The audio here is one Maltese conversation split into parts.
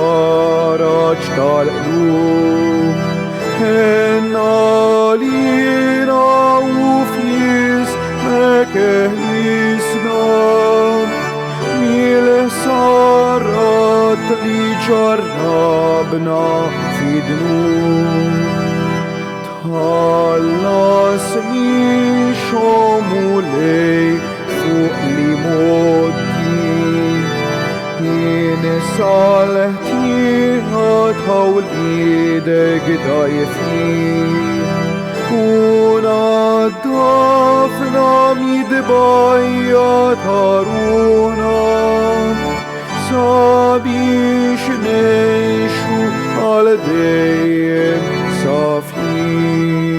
faraġ tal-qlub. Lina u f'jismek eħlisna mil-sarat li ġarrabna fid-dnub. Tħallasni xomu lej fuq li moddi jien salħtiħat ħawlidek dajfin dafna midbajja taruna sabiex nejxu għal dejjem safin.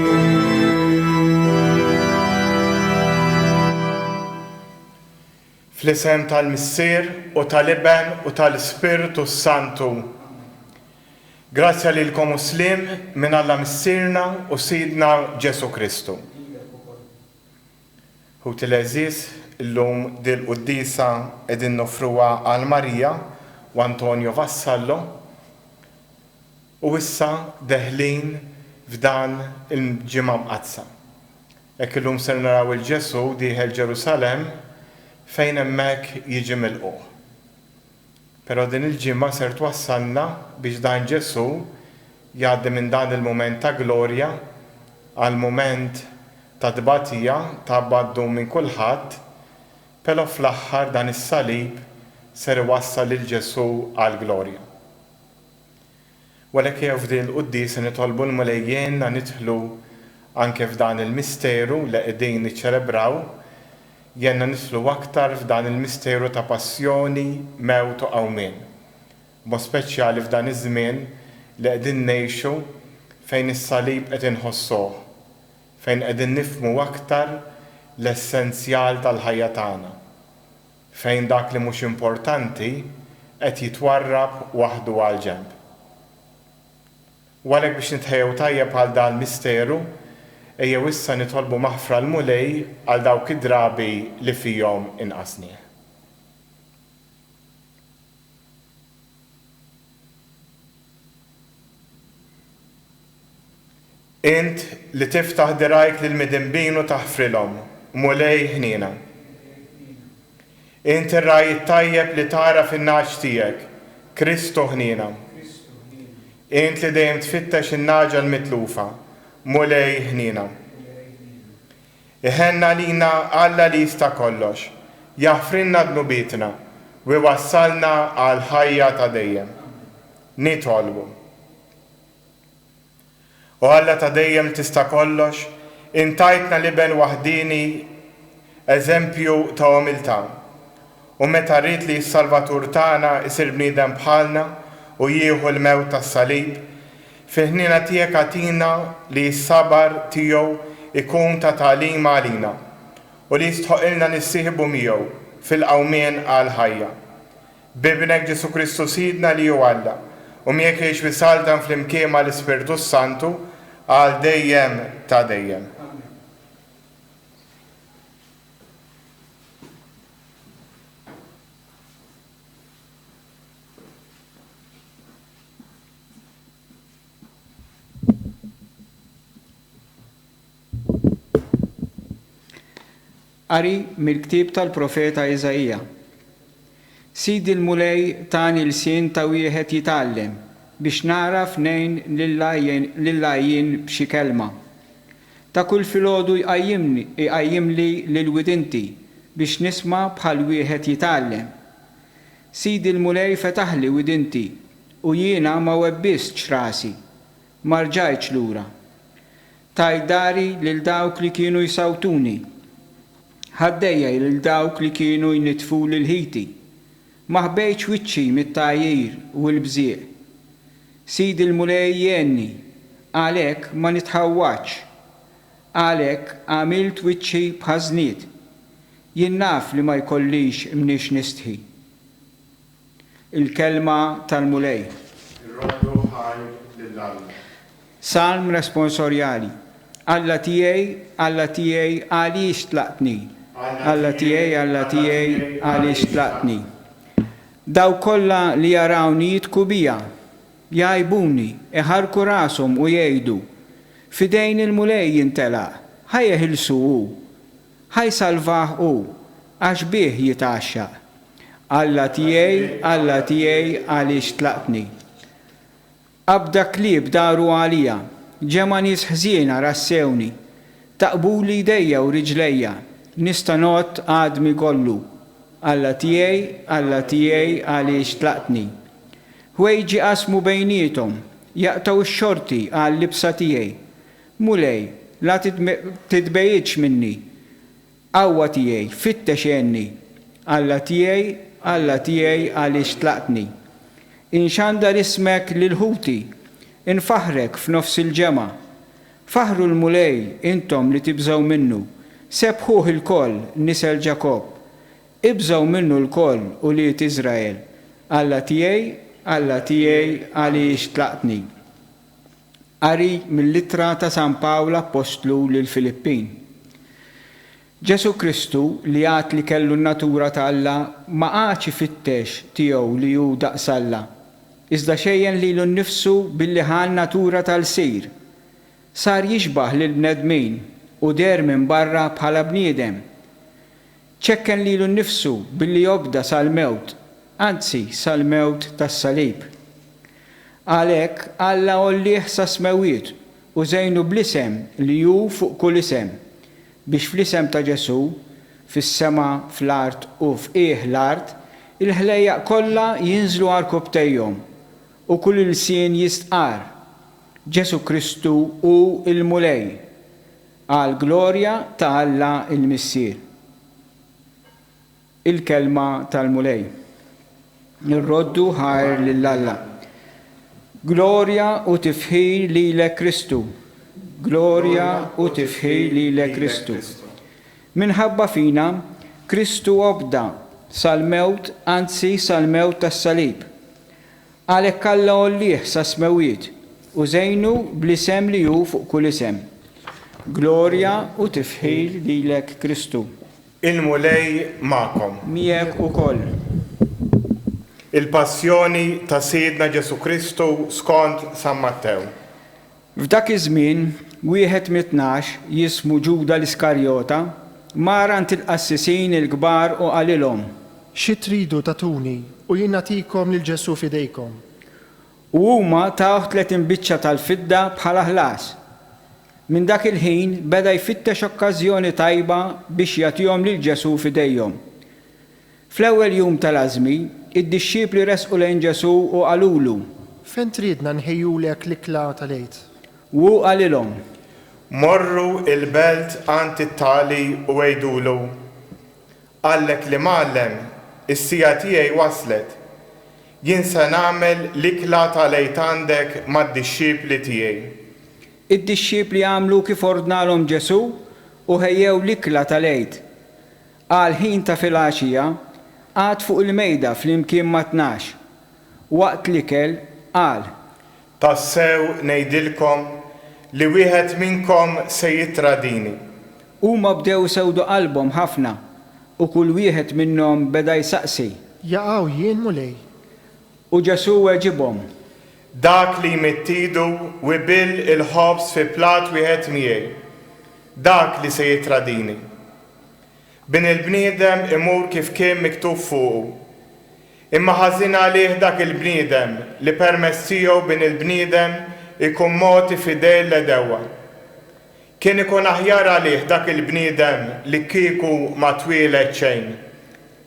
Fl-isem tal-Missier u tal-Iben u tal-Spiritu Santu. Grazzja lilkom muslim minn Alla Missierna u Sidna Ġesu Kristu. U til-eżis illum dil-Quddisa edin nofruha għal Marija u Antonio Vassallo u issa deħlin f'dan il-ġimgħa mqazza. Hekk illum ser naraw il-Ġesu dieħel Ġerusalem fejn hemmhekk jiġi milquh. Però din il-ġimgħa ser twassalna biex dan Ġesu jgħaddi minn dan il-mument ta' glorja għal mument ta' tbatija ta' baddu minn kulħadd, però fl-aħħar dan is-salib ser iwassal lil Ġesu għal glorja. Walek jew f'din il-quddisa nitolbu l-mulejjien nidħlu anke f'dan il-misteru li qegħdin niċċelebraw, jenna nidħlu aktar f'dan il-misteru ta' passjoni, mewt u qawmien. Mod speċjali f'dan iż-żmien li qegħdin ngħixu fejn is-salib qed inħossuh, fejn qegħdin nifhmu aktar l-essenzjal tal-ħajja tagħna, fejn dak li mhux importanti qed jitwarrab waħdu għal ġenb. Walek biex nitħejjew tajjeb għal dan il-misteru, ejjew issa nitolbu maħfra l-mulej għal dawk id-drabi li fihom inqasni. Int li tiftaħ dirajk lil-midinbin u taħfrilhom, mulej ħniena. Int ir-raj tajjeb li tara fin-naġ tiegħek, Kristu ħniena. Int li dejjem tfittex in-naġa l-mitlufa, mulej ħniena. Iħenna lina Alla li jista' kollox, jaħfrilna dnubietna u jwassalna għal ħajja ta' dejjem. Nitolbu. U Alla ta' dejjem tista' kollox, intajtna l-Iben waħdini eżempju ta' umiltà. U meta rrid li s-Salvatur tagħna isir bniedem bħalna u jieħu l-mewt tas-salib, fiħnina tiegħek għatina li s-sabar tiegħu ikun ta' tagħlim għalina u li jistħoqilna nissieħbu miegħu fil-qawmien għal ħajja. Bibnek Ġesu Kristu Sidna li hu Alla u miegħek jgħix bisaldan fl-imkien mal-Ispiritu Santu għal dejjem ta' dejjem. Qari mill-ktieb tal-profeta Iżajija. Sidi l-mulej tani l-sien ta' wieħed jitgħallem biex naraf nejn lil-lajjin b'xi kelma. Ta' kull filgħodu jqajjimli lil-widinti biex nisma' bħal wieħed jitgħallem. Sidi l-mulej fetaħli widinti u jiena ma webbistx rasi, ma rġajtx lura. Tajdari lil dawk li kienu jsawtuni, ħaddejja lil dawk li kienu jnitfu l-ħiti, ma ħbejtx wiċċi mit-tajjir u l-bżieq. Sidi l-mulej jenni, għalhekk ma nitħawwaċ, għalhekk għamilt wiċċi b'ħażniet, jien naf li ma jkollix mniex nistħi. Il-kelma tal-mulej. Salm responsorjali. Alla tiegħi għaliex tlaqtni. Alla tiegħi għaliex tlaqtni. Daw kollha li jarawni jitku bija, jgħajbuni, iħarku rashom u jgħidu, fidejn il-mulej jintelaq, ħajjeħilsu hu, ħajsalvah hu, għax bih jitaxxaq. Alla tiegħi għaliex tlaqtni. Abda klieb daru għalija, ġema nies ħżiena rassewni, taqbuli jdejja u riġlejja, nista' not għadmi kollu. Alla tiegħi għaliex tlaqtni. Ħwejġi qasmu bejnietom, jaqtaw ix-xorti għall-libsa tiegħi. Mulej, la titbejjitx minni. Qawwa tiegħi, fittex għenni. Alla tiegħi għaliex tlaqtni. Inxandar ismek lil ħuti, infaħrek f'nofs il-ġema. Faħru l-mulej intom li tibżaw minnu, sebħuh il-koll nisel Ġakob. Ibżaw minnu l-koll u li Izrael. Alla tiegħi għaliex tlaqtni. Qari mill-littra ta' San Pawla apostlu lil Filippin. Ġesu Kristu li għat li kellu n-natura ta' Alla ma għax ifittex tiegħu li hu daqs Alla. Iżda xejjen lilu nnifsu billi ħan natura tal-sir. Sar jixbaħ lil bnedmin u der minn barra bħala bniedem. ċekken lilu nnifsu billi jobda sal-mewt, anzi sal-mewt tas-salib. Għalhekk Alla ollih sa smewiet u żejnu bl-isem li hu fuq kull isem, biex fl-isem ta' Ġesu, fis-sema, fl-art u f'qiegħ l-art, il-ħlejjaq kollha jinżlu għall-kubtejhom u kull il-sien jistqar. Ġesu Kristu hu il-mulej, għal glorja ta' Alla il-Missier. Il-kelma tal-mulej. Nirroddu ħajr lill-Alla. Glorja u tifħir lilek Kristu. Glorja u tifħir lilek Kristu. Minħabba fina, Kristu obda sal-mewt, anzi sal-mewt tas-salib. Għalhekk Alla ollih sa smewiet u żejnu bl-isem li hu fuq kull isem. Glorja u tifħir lilek Kristu. Il-mulej ma'kom. Miegħek ukoll. Il-passjoni ta' Sidna Ġesu Kristu skont San Mattew. F'dak iż-żmien, wieħed mit-tnax jismu Ġuda l-Iskarjota marant il-qassisin il-kbar u qalilhom. Xi tridu tatuni u jien nagħtikom lil Ġesu fidejkom. U huma taw 30 biċċa tal-fidda bħala ħlas. Minn dak il-ħin beda jfittex okkażjoni tajba biex jagħtihom lil Ġesu fidejhom. Fl-ewwel jum tal-għażmi, id-dixxiepli resqu lejn Ġesu u qalulu. Fejn tridna nħejjulek l-ikla tal-għid? U qalilhom. Morru il-belt għand it-tali u għejdulu. Għallek li mallem, is-sija tiegħi waslet. Jien se nagħmel l-ikla tal-għid għandek mad-dixxiepli tiegħi. Id-dixxiepli għamlu kif ordnalhom Ġesu u ħejjew l-ikla tal-għid. Għal ħin ta' filgħaxija għad fuq il-mejda fl-imkien ma' 12. Waqt l-ikel qal: Tassew ngħidilkom li wieħed minnkom se jitradini. Huma bdew sewdu qalbhom ħafna u kull wieħed minnhom beda jsaqsi. Jaqgħu jien mulej. U Ġesu weġibhom: Dak li jmittidu u bil il-ħobs fi plat wieħed miegħi. Dak li se jitradini. Bin il-bniedem imur kif kien miktub fuqu. Imma ħażin għalih dak il-bniedem li permezz tiegħu bin il-bniedem ikun moti fidej l-edewa. Kien ikun aħjar għalih dak il-bniedem li kieku ma twieled xejn.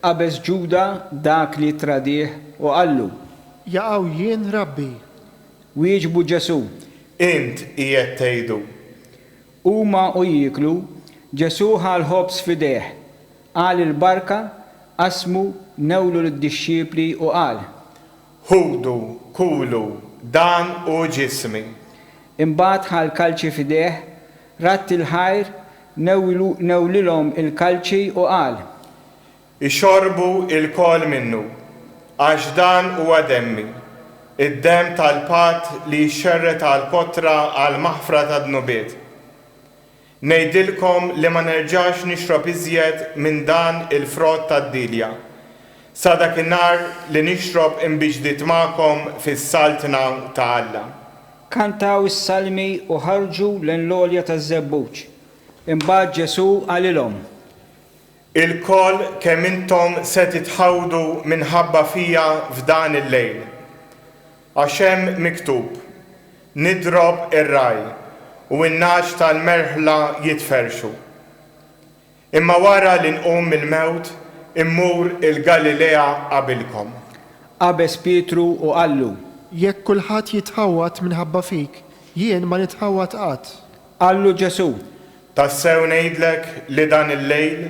Qabeż Ġuda dak li tradih u qallu: Jaqgħu jien Rabbi. Wieġbu Ġesu: Int qiegħed tgħidu. Huma u jieklu, Ġesu ħal ħobs fidejh, qal il-barka, qasmu, newlu lid-dixxiepli u qal: Ħudu, kulu, dan u ġismi. Imbagħad ħal kalċi fidejh, ratt il-ħajr, newlilhom il-kalċi u qal: Ixorbu il-kol minnu, għax dan huwa demmi, id-dem tal-pat li jxerret għal-kotra għal-maħfra ta' dnubiet. Ngħidilkom li ma nerġax nixrob iżjed minn dan il-frott tad-dilja. sa dakinhar li nixrob imbiġdiet magħkom fis-saltna ta' Alla. Kantaw is-salmi u ħarġu l-enlolja taż-żebbuġ. Imbagħad Ġesu għalilhom: Il-koll kemm intom se titħawdu minħabba fija f'dan il-lejl. Għax hemm miktub: Nidrob ir-raj u n-naġ tal-merħla jitferxu. Imma wara li nqum mill-mewt immur il-Galilea qabilkom. Qabes Pietru u qallu: Jekk kulħadd jitħawat minħabba fik, jien ma nitħawat qatt. Qallu Ġesu: Tassew ngħidlek li dan il-lejl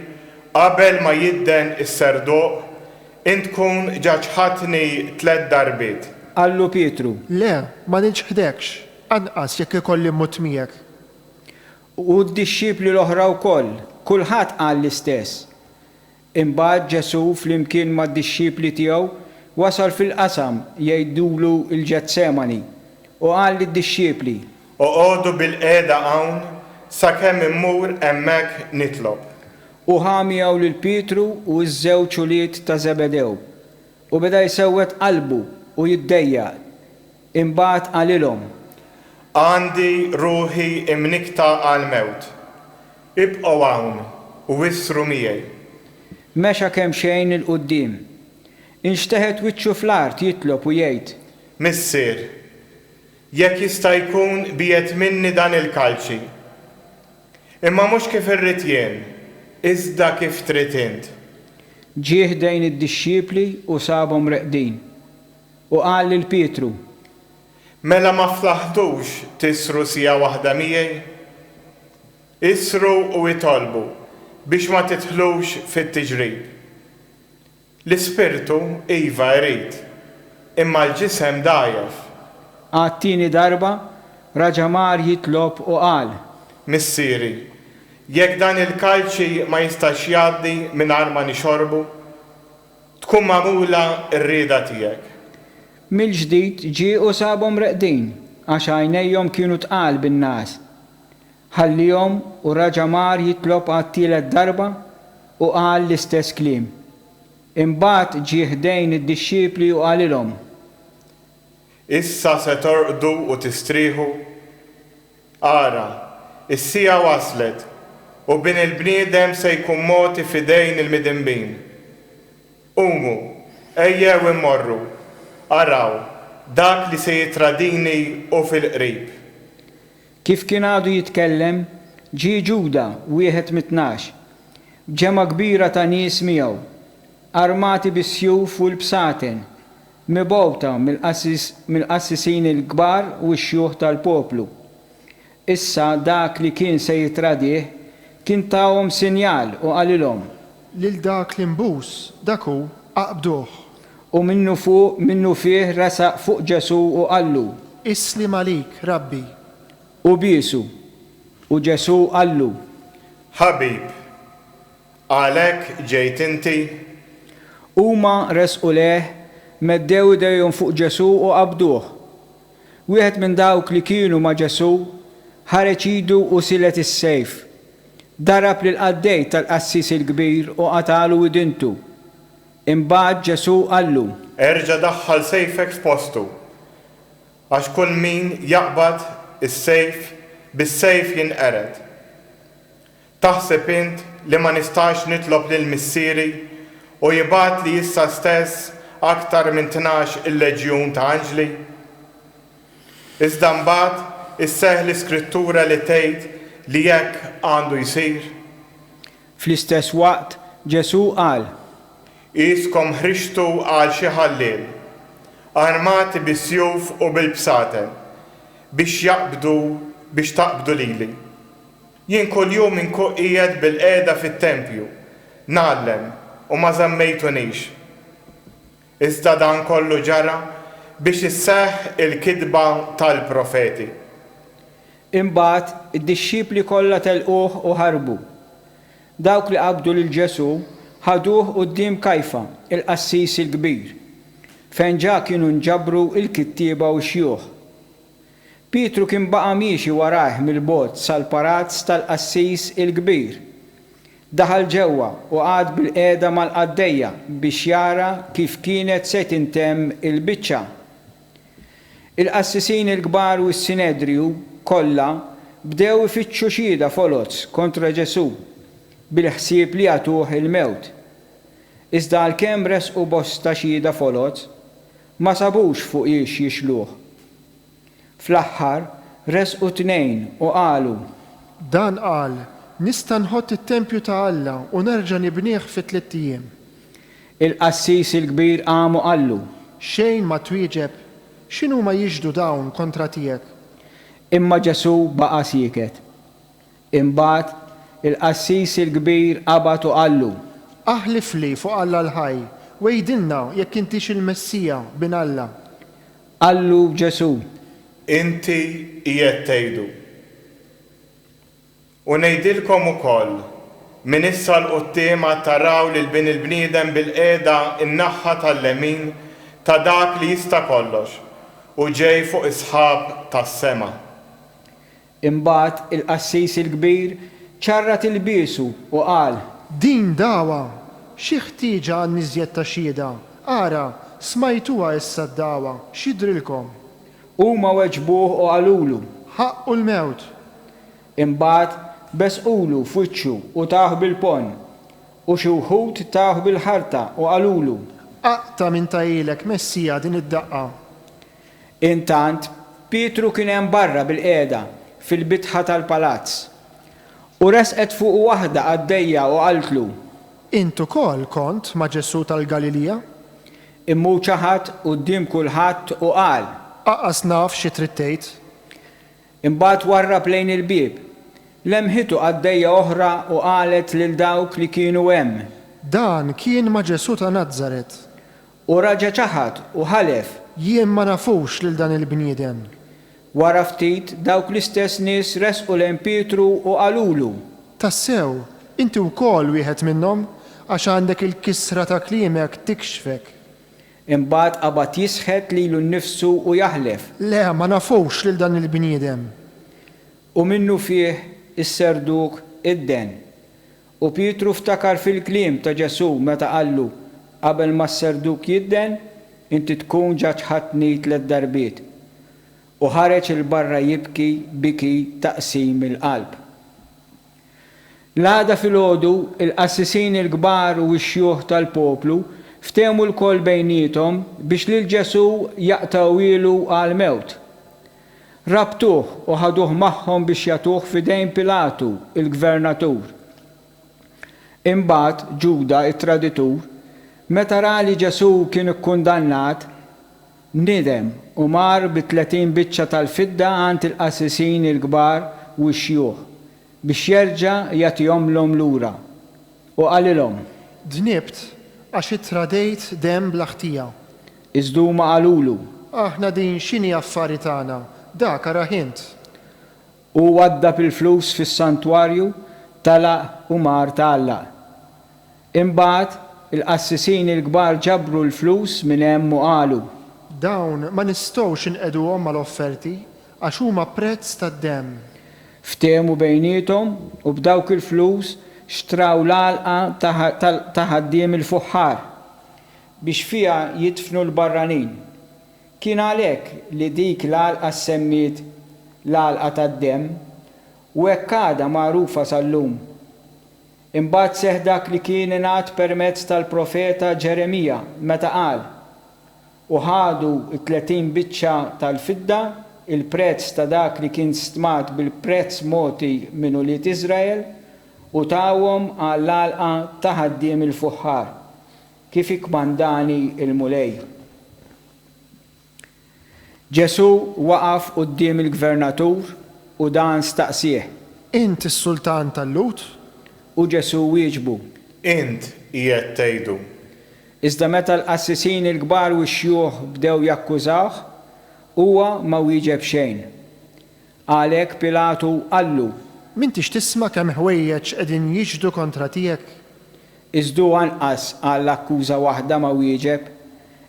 qabel ma jidden is-serdoq int tkun ġaġħatni 3 darbiet. Qallu Pietru: Le, ma niġħdekx, anqas jekk ikolli mmut miegħek. U d-dixxipli l-oħra wkoll, kulħadd qal l-istess. Imbagħad Ġesu flimkien mad-dixxipli tiegħu wasal fil-qasam jgħidulu l-Ġetsemani u qal lid-dixxipli: Oqgħodu bil-qiegħda hawn sakemm immur hemmhekk nitlob. U ħamijaw lil Pietru u ż-żewġ ulied ta' Zebedew u beda jsewwet qalbu u jiddejjaq. Imbagħad qalilhom: Għandi ruħi imnikta għal-mewt. Ibqgħu hawn u wissru miegħi. Mexa kemm xejn il-qudiem. Inxteħet wiċċu fl-art jitlob u jgħid: Missier, jekk jista' jkun biet minni dan il-kalċi. Imma mhux kif irrid jien, iżda kif trid int. Ġie ħdejn id-dixxipli u sabhom reqdin. U qal lil Pietru: Mela ma flaħtux tisru sija waħda miegħi? Isru u itolbu biex ma titħlux fit-tiġrib. L-ispirtu iva jrid, imma l-ġisem dajjef. Għat-tieni darba raġamar jitlob u qal: Missieri, jekk dan il-kalċi ma jistax jgħaddi mingħajr ma nixorbu, tkun magħmula r-rieda tiegħek. Mill-ġdid ġie u sabhom reqdin għax għajnejhom kienu tqal bin-nas. Ħallihom u raġamar jitlob għat-tielet darba u qal l-istess kliem. Imbagħad ġie ħdejn id-dixxipli u qalilhom: Issa se torqdu u tistrieħu? Ara, is-sija waslet u bin il-bniedem se jkun moti f'idejn il-midinbin. Qumu, ejjew immorru, araw, dak li se jitradini u fil-qrib. Kif kien għadu jitkellem, ġie Ġuda wieħed mit-12, b'ġema kbira ta' nies miegħu, armati bis-sjuf u l-bsaten, mibgħuta mill-qassisin il-kbar u x-xjuħ tal-poplu. Issa dak li kien se jitradih kien tawhom sinjal u qalilhom: Lil dak li mbuż, dak hu aqbduh. U minnu fih rasaq fuq Ġesu u qallu: Islim għalik, Rabbi. U biesu. U Ġesu qallu: Ħabib, għalhekk ġejt inti? Huma resqu leh, meddew idejhom fuq Ġesu u qabduh. Wieħed minn dawk li kienu ma' Ġesu ħareġ idu u silet is-sejf. Darab lil qaddej tal-qassis il-kbir u qatalu widintu. Imbagħad Ġesu qallu: Erġa' daħħal sejfek f'postu, għax kull min jaqbad is-sejf bis-sejf jinqered. Taħseb int li ma nistax nitlob lil missieri u jibgħat li issa stess aktar minn 12 il-leġjun ta' anġli? Iżda mbagħad isseħħ l-Iskrittura li tgħid li hekk għandu jsir. Fl-istess waqt Ġesu qal: Iskom ħriġtu għal xi ħalleel, armati bis-sjuf u bil-bsaten, biex taqbdu lili. Jien kuljum inkun qiegħed bil-qiegħda fit-tempju, nagħllem u ma żammejtunix. Iżda dan kollu ġara biex isseħħ il-kidba tal-profeti. Imbagħad id-dixxipli kollha telquh u ħarbu. Dawk li qabdu lil Ġesu ħaduh quddiem Kajfa, il-qassis il-kbir, fejn ġa kienu nġabru il-kittieba u xjuħ. Pietru kien baqa' miexi warajh mill-bogħod sal-parazz tal-qassis il-kbir. Daħal ġewwa u għad bil-qiegħda mal-qaddejja biex jara kif kienet se tintemm il-biċċa. Il-qassisin il-kbar u s-Sinedriju kollha bdew ifittxu xhieda foloz kontra Ġesu bil-ħsieb li jagħtuh il-mewt. Iżda għalkemm resqu bosta xhieda foloz ma sabux fuq jixluh. Fl-aħħar resqu 2 u qalu: Dan qal, nista' nħott it-tempju ta' Alla u nerġa' nibnieh fi 3 ijiem. Il-qassis il-kbir qamu qallu: Xejn ma twieġeb, x'inhu ma jiġdu dawn kontra tiegħek? Imma Ġesu baqa' sieket. Imbagħad il-qassis il-kbir qabad u qallu: Aħlif li fuq Alla l-ħaj, wejdilna jekk intix il-Messija bin Alla. Qallu Ġesu: Inti qiegħed tgħidu. U ngħidilkom ukoll min issa l-qudiem taraw lil bin il-bniedem bil-qiegħda in-naħa tal-lemin ta' dak li jista' kollox u ġej fuq isħab tas-sema. Imbagħad il-qassis il-kbir ċarrat il-biesu u qal: Din dawa, xi ħtieġa għan-niżjed ta' xhieda? Ara, smajtuha issa d-dawa, x'jidrilkom? Huma weġbuh u qalulu. Ħaqqu l-mewt. Imbagħad besqulu f'wiċċu u taħ bil-pon u xi wħud taħ bil-ħarta u qalulu: Aqta minn tajilek Messija din id-daqqa. Intant Pietru kien hemm barra bil-qiegħda fil-bitħa tal-palazz u resqet fuq waħda qaddejja u qaltlu: Intu kol kont ma' Ġesu tal-Galilija? Immu ċaħat quddiem kulħadd u qal: Aqqas naf xi trid tgħid. Imbagħad warrab lejn il-bieb. Lemħitu qaddejja oħra u qalet lil dawk li kienu hemm: Dan kien ma' Ġesu ta' Nażaret. U raġa' ċaħat u ħalef. Jien ma nafux lil dan il-bniedem. Wara ftit dawk l-istess nies resqu lejn Pietru u qalulu: Tassew, inti wkoll wieħed minnhom għax għandek il-kisra ta' kliemek tikxfek. Imbagħad qabad jisħet lilu nnifsu u jaħlef. Le, ma nafux lil dan il-bniedem. U minnu fih is-serduk idden. U Pietru ftakar fil-kliem ta' Ġesu meta qallu: Qabel ma s-serduk jidden, inti tkun ġa ċħatni 3 darbiet. U ħareġ il-barra jibki biki taqsim il-qalb. L-għada fil-ħodu il-qassisin il-kbar u x-xjuħ tal-poplu ftehmu l-koll bejnietom biex lil Ġesu jaqtawilu għal-mewt. Rabtuh u ħaduh magħhom biex jagħtuh f'idejn Pilatu, il-gvernatur. Imbagħad Ġuda, it-traditur, meta ra li Ġesu kien ikkundannat, nidem u mar b'30 biċċa tal-fidda għand il-qassisin il-kbar u x-xjuħ biex jerġa' jagħtihomlhom lura. U qalilhom: Dnibt għax ittradejt dem bl-aħtija. Iżduma qalulu: Aħna din x'inhi affari tagħna, dak araħint. U waddab il-flus fis-santwarju talaq u mar tagħallaq. Imbagħad il-qassisin il-kbar ġabru l-flus minn hemm u qalu: Dawn ma nistgħux inqeduhom mal-offerti għax huma prezz tad-demm. Ftehmu bejnietom u b'dawk il-flus xtraw l-għalqa ta' ħaddiem il-fuħħar biex fiha jidfnu l-barranin. Kien għalhekk li dik l-għalqa semmiet l-għalqa tad-demm u hekk għadha magħrufa sal-lum. Imbagħad seħħ dak li kien ingħad permezz tal-profeta Ġeremija meta qal: U ħadu 30 biċċa tal-fidda, il-prezz ta' dak li kien stmat bil-prezz moti minn uliet Iżrael, u tawhom għall-għalqa ta' ħaddiem il-fuħħar kif ikkmandani il-mulej. Ġesu waqaf quddiem il-gvernatur u dan staqsih: Int is-sultan tal-Lut? U Ġesu wieġbu: Int qiegħed tgħidu. Iżda meta l-qassisin il-kbar u x-xjuħ bdew jakkużawh, huwa ma wieġeb xejn. Għalhekk Pilatu qallu: M'intix tisma' kemm ħwejjeġ qegħdin jiġdu kontra tiegħek? Iżdu anqas għall-akkuża waħda ma wieġeb,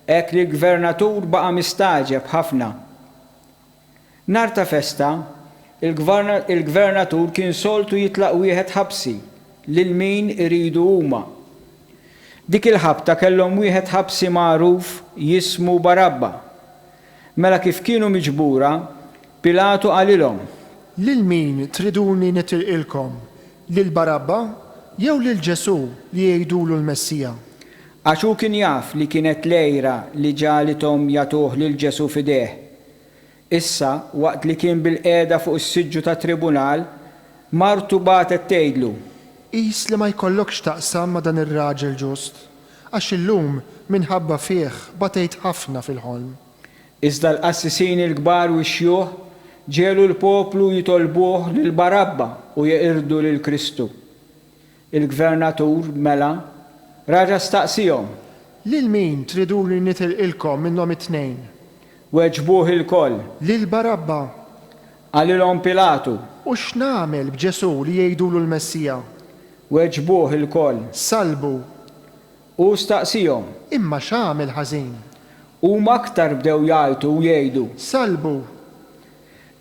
hekk li l-gvernatur baqa' mistaġeb ħafna. Nhar ta' festa, il-gvernatur kien soltu jitlaq wieħed ħabsi lil min iridu huma. Dik il-ħabta kellhom wieħed ħabsi magħruf jismu Barabba. Mela kif kienu miġbura, Pilatu qalilhom: Lil min triduni nitilqilkom? Lil Barabba jew lil Ġesu li jgħidulu l-Messija? Għax hu kien jaf li kienet lejra li ġalithom jagħtuh lil Ġesu fideh. Issa, waqt li kien bil-qiegħda fuq is-siġġu ta' tribunal, martu bagħtet tgħidlu: Qis li ma jkollokx taqsam ma' dan ir-raġel ġust, għax illum minħabba fih batejt ħafna fil-ħolm. Iżda l-qassisin il-kbar u x-xjuħ ġelu l-poplu jitolbuh lil Barabba u jeqirdu lil Kristu. Il-gvernatur mela raġa staqsihom: Lil min triduni nitilqilkom minnhom it-tnejn? Weġbuh il-koll. Lil Barabba. Qalilhom Pilatu: U x'nagħmel b'Ġesu li jgħidulu l-Messija? Weġbuh il-koll. Salbu. U staqsihom: Imma x'għamel ħażin? Huma aktar bdew jgħidu u jgħidu: Salbu.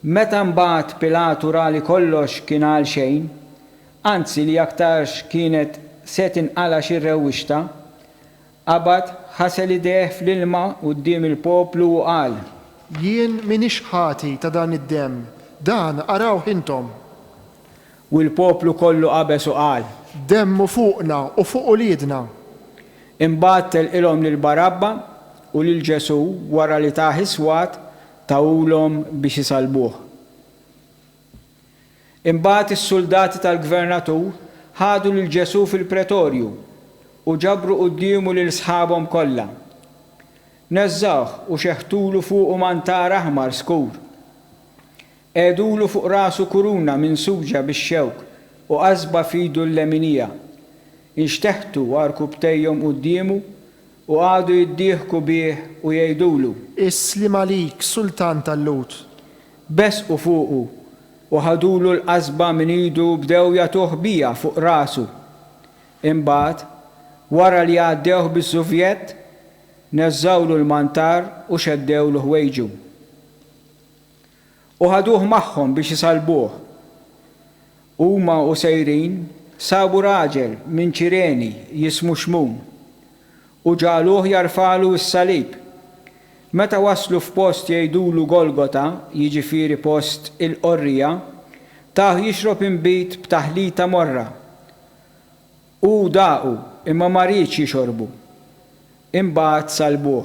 Meta mbagħad Pilatu ra li kollox kien għal xejn, anzi li aktarx kienet se tinqala xi rewwixta, qabad ħasel idejh fl-ilma quddiem il-poplu u qal: Jien minix ħati ta' dan id-demm, dan araw intom. U l-poplu kollu qabeż u qal: Demmu fuqna u fuq uliedna. Imbagħad telqilhom lil Barabba u lil Ġesu wara li ta' iswat tawulhom biex isalbuh. Imbagħad is-soldati tal-gvernatur ħadu lil Ġesu fil-pretorju u ġabru quddiemu lil sħabhom kollha. Neżżawh u xeħtulu fuqu mantar aħmar skur. Qegħdulu fuq rasu kuruna minsuġa bix-xewk u qasba f'idu l-leminija. Inxteħtu warku btejjhom quddiemu u għadu jiddieħku bih u jgħidulu: Islim għalik, sultan tal-Lut. Besqu fuqu u ħadulu l-qasba minn idu bdew jagħtuh bija fuq rasu. Imbagħad, wara li għaddewh bis-Suvjet, neżżawlu l-mantar u xeddewlu ħwejġu. U ħaduh magħhom biex isalbuh. Huma u sejrin sabu raġel minn Ċireni jismu Xmun u ġaluh jarfalu s-salib. Meta waslu f'post jgħidulu Golgota, jiġifieri post il-qorrija, taħ jixrob inbit b'taħlita morra. U daqu imma ma rridx jixorbu. Imbagħad salbuh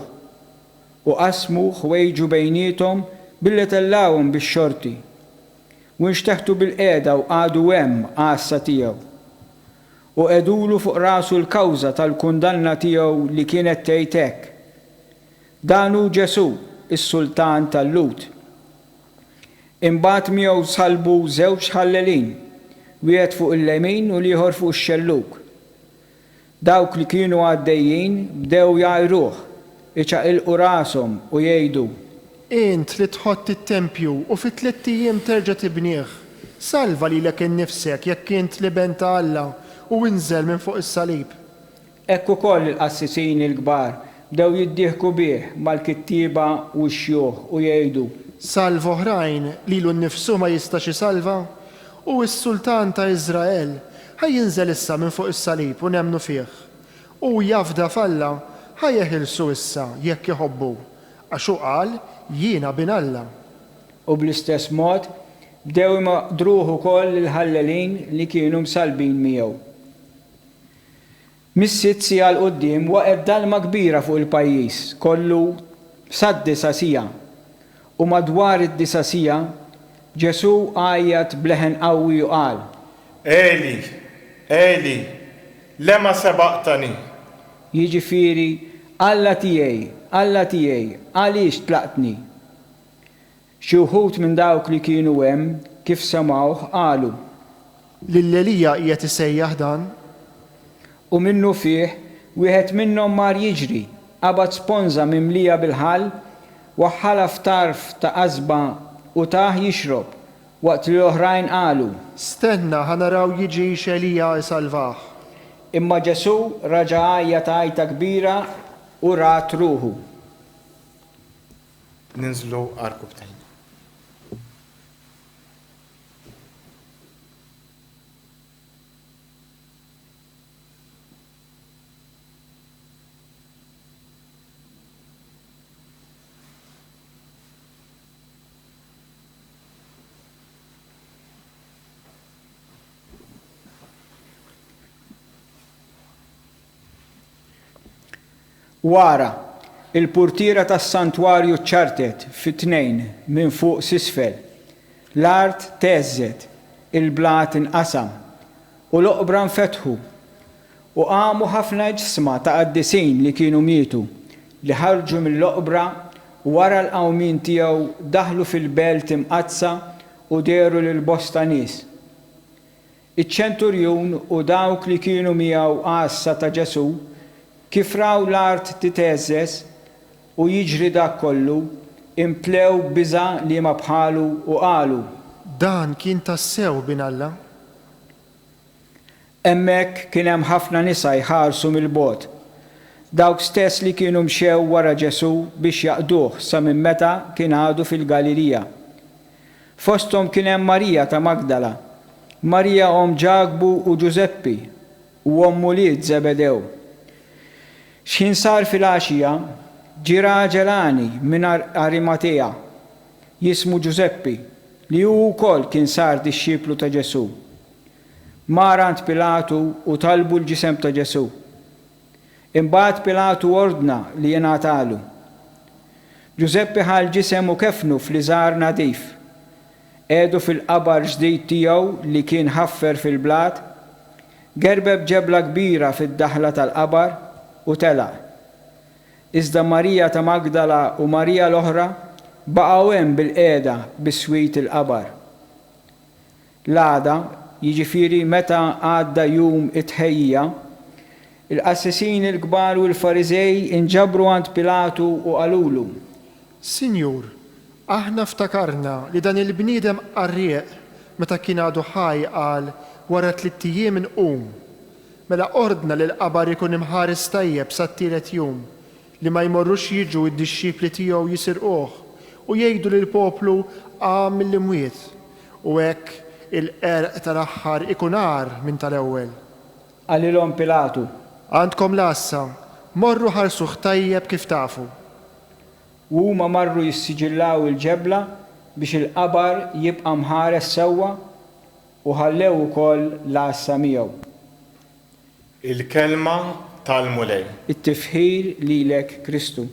u qasmu ħwejġu bejniethom billi tellawhom bix-xorti. U nxteħtu bil-qiegħda u qagħdu hemm għassa tiegħu. U qegħdulu fuq rasu l-kawża tal-kundanna tiegħu li kienet tgħid hekk: Dan hu Ġesu, is-Sultan tal-Lut. Imbagħad miegħu salbu żewġ ħallelin, wieħed fuq il-lemin u l-ieħor fuq ix-xelluk. Dawk li kienu għaddejjin bdew jgħajruh, iċaqilqu rashom u jgħidu: Int li tħott it-tempju u fi 3 ijiem terġa' tibnieh. Salva lilek innifsek jekk int liben ta' Alla u inżel minn fuq is-salib. Hekk ukoll il-qassisin il-kbar bdew jiddieħku bih mal-kittieba u x-xjuħ u jgħidu: Salva oħrajn lilu nnifsu ma jistax isalva u s-Sultan ta' Iżrael ħajjinżel issa minn fuq is-salib u nemmnu fih. U jafda f'Alla ħajjeħilsu issa jekk jħobbu, għax hu qal jiena bin Alla. U bl-istess mod bdew imaqdruh ukoll il-ħallelin li kienu msalbin miegħu. Mis-sitt sigħa l quddiem waqgħet dalma kbira fuq il-pajjiż kollu sad-9 sigħa u madwar id-9 sigħa Ġesu għajjat bleħen qawwi u qal: Eli, Eli, lema sabaqtani. Jiġifieri Alla tiegħi, għaliex tlaqtni? Xi wħud minn dawk li kienu hemm kif semgħuh qalu: Lil-Elija qiegħed isejjaħ dan? U minnu fih wieħed minnhom mar jiġri, qabad sponża mimlija bil-ħall, waħħala f'tarf ta' qasba u taħ jixrob, waqt li l-oħrajn qalu: Stenna ħanaraw jiġi Elija isalvah. Imma Ġesu raġa' għajjat għajta kbira u rat ruħu. Ninżlu għal-kubtajn. Wara, il-purtiera tas-santwarju ċartet fit-tnejn minn fuq s'isfel. L-art teżżet, il-blat inqasam u l-oqbra nfetħu. U qamu ħafna ġisma ta' qaddisin li kienu mietu li ħarġu mill-oqbra u wara l-qawmin tiegħu daħlu fil-belt imqazza u deru lil bosta nies. Iċ-ċenturjun u dawk li kienu miegħu għassa ta' Ġesu kif raw l-art titeżżes u jiġri dak kollu, implew biża' li ma bħalu u qalu. Dan kien tassew bin Alla. Hemmhekk kien hemm ħafna nisa jħarsu mill-bogħod. Dawk stess li kienu mxew wara Ġesu biex jaqduh sa minn meta kien għadu fil-Galilija. Fosthom kien hemm Marija ta' Magdala, Marija om Ġagbu u Ġuseppi u ommu Lied Zebedew. X'kien sar fil-għaxija ġie raġel għani minn Arimatea jismu Ġuseppi li hu wkoll kien sar dixxiplu ta' Ġesu. Mar għand Pilatu u talbu l-ġisem ta' Ġesu. Imbagħad Pilatu ordna li jingħatalu. Ġuseppi ħal ġisem u kefnu fl-iżgħar nadif. Edu fil-qabar ġdid tiegħu li kien ħaffer fil-blat, gerbeb ġebla kbira fid-daħla tal-qabar u telaq. Iżda Marija ta' Magdala u Marija l-oħra baqgħu hemm bil-qiegħda bis-swit il-qabar. L-għada, jiġifieri meta għadda jum it-tħejjija, il-qassisin il-kbar u l-Fariżej inġabru għand Pilatu u qalulu. Sinjur, aħna ftakarna li dan il-bniedem qarrieq meta kien għadu ħaj qal wara 3 ijiem inqum. Mela ordna li l-qabar ikun imħares tajjeb sat-tielet jum li ma jmorrux jiġu d-dixxipli tiegħu jisirquh u jgħidu lill-poplu qam mill-imwiet u hekk il-qerq tal-aħħar ikun għar minn tal-ewwel. Qalilhom Pilatu. Għandkom l-assa, morru ħarsuh tajjeb kif tafu. U huma marru jissiġillaw il-ġebla biex il-qabar jibqa' mħares sewwa u ħallew ukoll l-assa miegħu. Il-kelma tal-mulej. It-tifħir lilek Kristu.